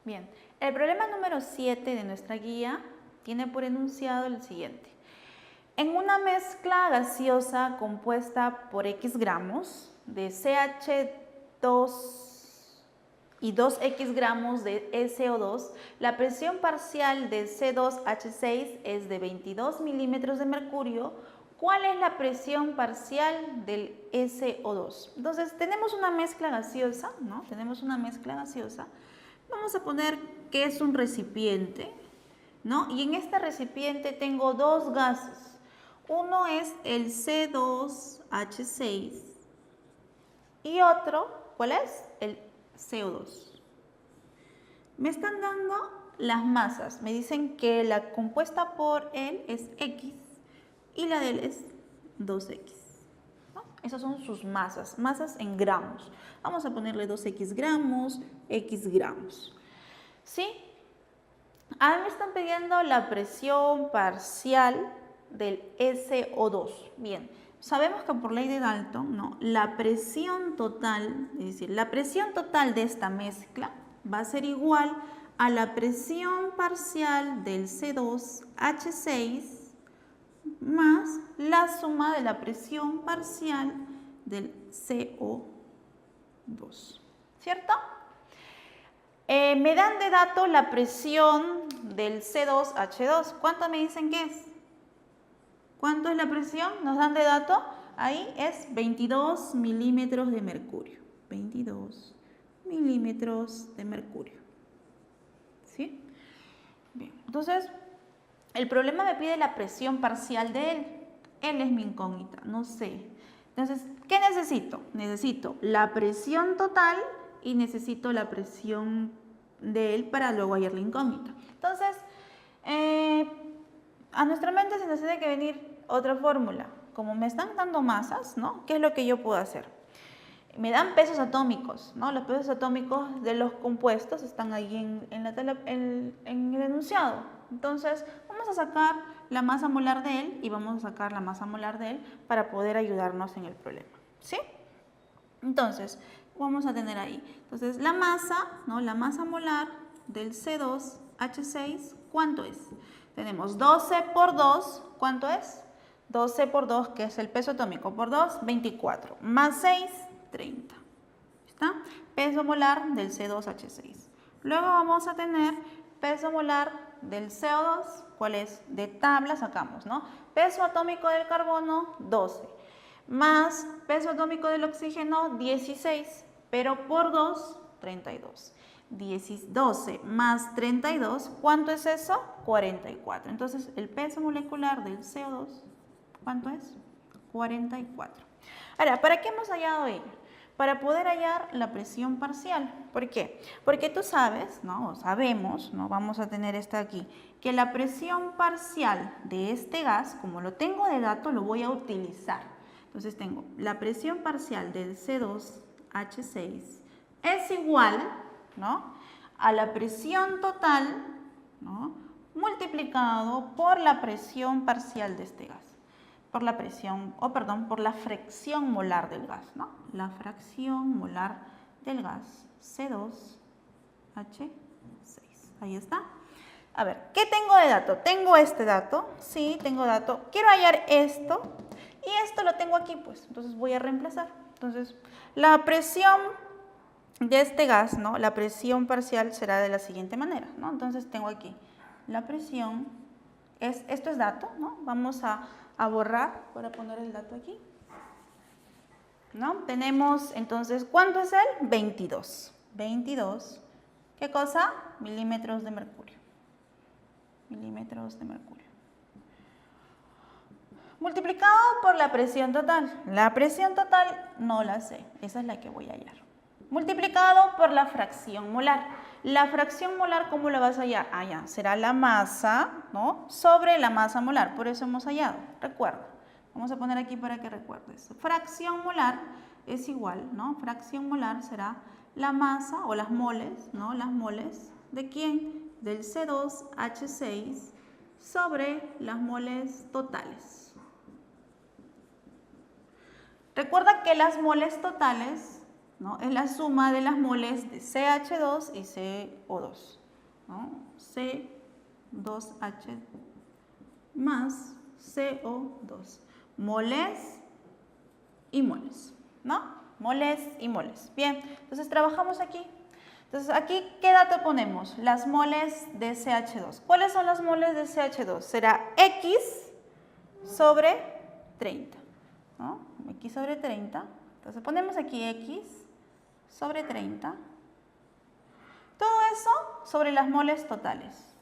Bien, el problema número 7 de nuestra guía tiene por enunciado el siguiente. En una mezcla gaseosa compuesta por X gramos de CH2 y 2X gramos de SO2, la presión parcial de C2H6 es de 22 milímetros de mercurio. ¿Cuál es la presión parcial del SO2? Entonces, tenemos una mezcla gaseosa, ¿no? Tenemos una mezcla gaseosa. Vamos a poner que es un recipiente, ¿no? Y en este recipiente tengo dos gases. Uno es el C2H6 y otro, ¿cuál es? El CO2. Me están dando las masas. Me dicen que la compuesta por él es X y la de él es 2X. ¿No? Esas son sus masas, masas en gramos. Vamos a ponerle 2X gramos, X gramos. ¿Sí? A mí me están pidiendo la presión parcial del SO2. Bien, sabemos que por ley de Dalton, ¿no? La presión total, es decir, la presión total de esta mezcla va a ser igual a la presión parcial del C2H6 más la suma de la presión parcial del CO2. ¿Cierto? Me dan de dato la presión del C2H2. ¿Cuánto me dicen que es? ¿Cuánto es la presión? Nos dan de dato. Ahí es 22 milímetros de mercurio. 22 milímetros de mercurio. ¿Sí? Bien. Entonces, el problema me pide la presión parcial de él. Él es mi incógnita, no sé. Entonces, ¿qué necesito? Necesito la presión total y necesito la presión de él para luego hallar la incógnita. Entonces, a nuestra mente se nos tiene que venir otra fórmula. Como me están dando masas, ¿no? ¿Qué es lo que yo puedo hacer? Me dan pesos atómicos, ¿no? Los pesos atómicos de los compuestos están ahí en el enunciado. Entonces, vamos a sacar la masa molar de él y vamos a sacar la masa molar de él para poder ayudarnos en el problema. ¿Sí? Entonces, vamos a tener ahí. Entonces, la masa, ¿no? La masa molar del C2H6, ¿cuánto es? Tenemos 12 por 2, ¿cuánto es? 12 por 2, que es el peso atómico, por 2, 24, más 6, 30. ¿Está? Peso molar del C2H6. Luego vamos a tener peso molar del CO2, ¿cuál es? De tabla sacamos, ¿no? Peso atómico del carbono, 12. Más peso atómico del oxígeno, 16, pero por 2, 32. 12 más 32, ¿cuánto es eso? 44. Entonces, el peso molecular del CO2, ¿cuánto es? 44. Ahora, ¿para qué hemos hallado ello? Para poder hallar la presión parcial. ¿Por qué? Porque tú sabes, ¿no? O sabemos, ¿no? Vamos a tener esta aquí, que la presión parcial de este gas, como lo tengo de dato, lo voy a utilizar. Entonces tengo la presión parcial del C2H6 es igual, ¿no? A la presión total, ¿no? Multiplicado por la presión parcial de este gas. Por la presión, por la fracción molar del gas, ¿no? La fracción molar del gas C2H6. Ahí está. A ver, ¿qué tengo de dato? Tengo este dato, sí, tengo dato. Quiero hallar esto y esto lo tengo aquí, pues. Entonces voy a reemplazar. Entonces, la presión de este gas, ¿no? La presión parcial será de la siguiente manera, ¿no? Entonces tengo aquí la presión, esto es dato, ¿no? Vamos a borrar para poner el dato aquí, ¿no? Tenemos entonces, ¿cuánto es él? 22. 22, ¿qué cosa? Milímetros de mercurio. Milímetros de mercurio. Multiplicado por la presión total. La presión total no la sé, esa es la que voy a hallar. Multiplicado por la fracción molar. La fracción molar, ¿cómo la vas a hallar? Allá será la masa, ¿no? Sobre la masa molar, por eso hemos hallado. Recuerda, vamos a poner aquí para que recuerdes. Fracción molar es igual, ¿no? Fracción molar será la masa o las moles, ¿no? Las moles, ¿de quién? Del C2H6 sobre las moles totales. Recuerda que las moles totales ¿no? Es la suma de las moles de CH2 y CO2, ¿no? C2H más CO2. Moles y moles, ¿no? Moles y moles. Bien, entonces trabajamos aquí. Entonces, aquí, ¿qué dato ponemos? Las moles de CH2. ¿Cuáles son las moles de CH2? Será X sobre 30, ¿no? X sobre 30. Entonces, ponemos aquí X sobre 30. Todo eso sobre las moles totales.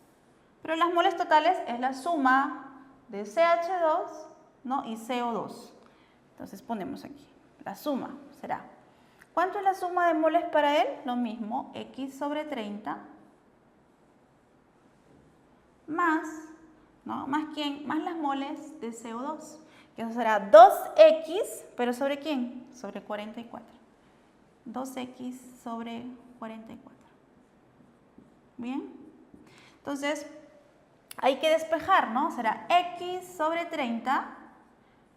Pero las moles totales es la suma de CH2, ¿no? Y CO2. Entonces, ponemos aquí. La suma será... ¿Cuánto es la suma de moles para él? Lo mismo, X sobre 30 más, ¿no? ¿Más quién? Más las moles de CO2. Que eso será 2X, pero ¿sobre quién? Sobre 44. 2X sobre 44. Bien. Entonces, hay que despejar, ¿no? Será X sobre 30.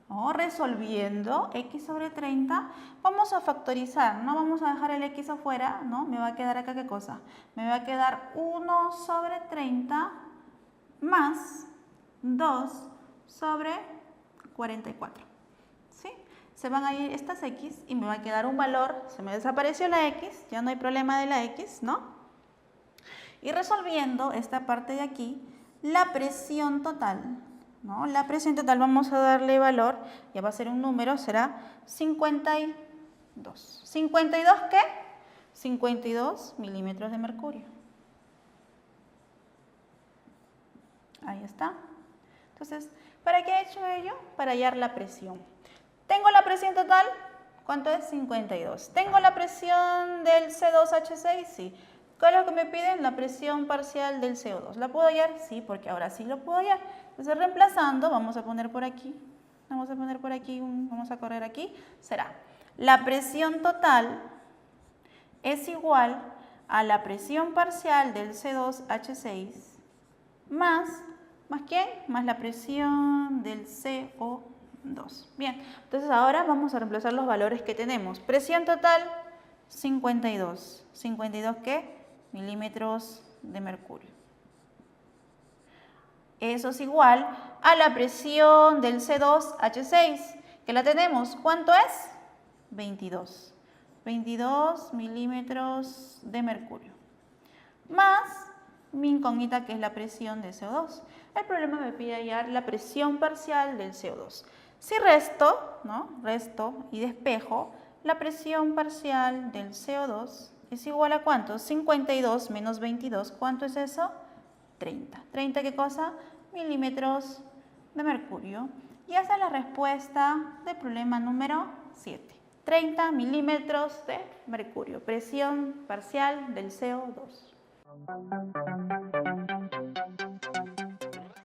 ¿No? Resolviendo X sobre 30, vamos a factorizar, no vamos a dejar el X afuera, ¿no? Me va a quedar acá, ¿qué cosa? Me va a quedar 1 sobre 30 más 2 sobre 44, ¿sí? Se van a ir estas X y me va a quedar un valor, se me desapareció la X, ya no hay problema de la X, ¿no? Y resolviendo esta parte de aquí, la presión total, ¿no? La presión total vamos a darle valor, ya va a ser un número, será 52. ¿52 qué? 52 milímetros de mercurio. Ahí está. Entonces, ¿para qué he hecho ello? Para hallar la presión. ¿Tengo la presión total? ¿Cuánto es? 52. ¿Tengo la presión del C2H6? Sí. ¿Cuál es lo que me piden? La presión parcial del CO2. ¿La puedo hallar? Sí, porque ahora sí lo puedo hallar. Entonces, reemplazando, vamos a poner por aquí, vamos a correr aquí, será la presión total es igual a la presión parcial del C2H6 más ¿quién? Más la presión del CO2. Bien, entonces ahora vamos a reemplazar los valores que tenemos. Presión total, 52. ¿52 qué? Milímetros de mercurio. Eso es igual a la presión del C2H6, que la tenemos. ¿Cuánto es? 22. 22 milímetros de mercurio. Más mi incógnita, que es la presión de CO2. El problema me pide hallar la presión parcial del CO2. Si resto, ¿no? Resto y despejo, la presión parcial del CO2 es igual a ¿cuánto? 52 menos 22. ¿Cuánto es eso? 30. ¿30 qué cosa? Milímetros de mercurio. Y esa es la respuesta del problema número 7. 30 milímetros de mercurio. Presión parcial del CO2.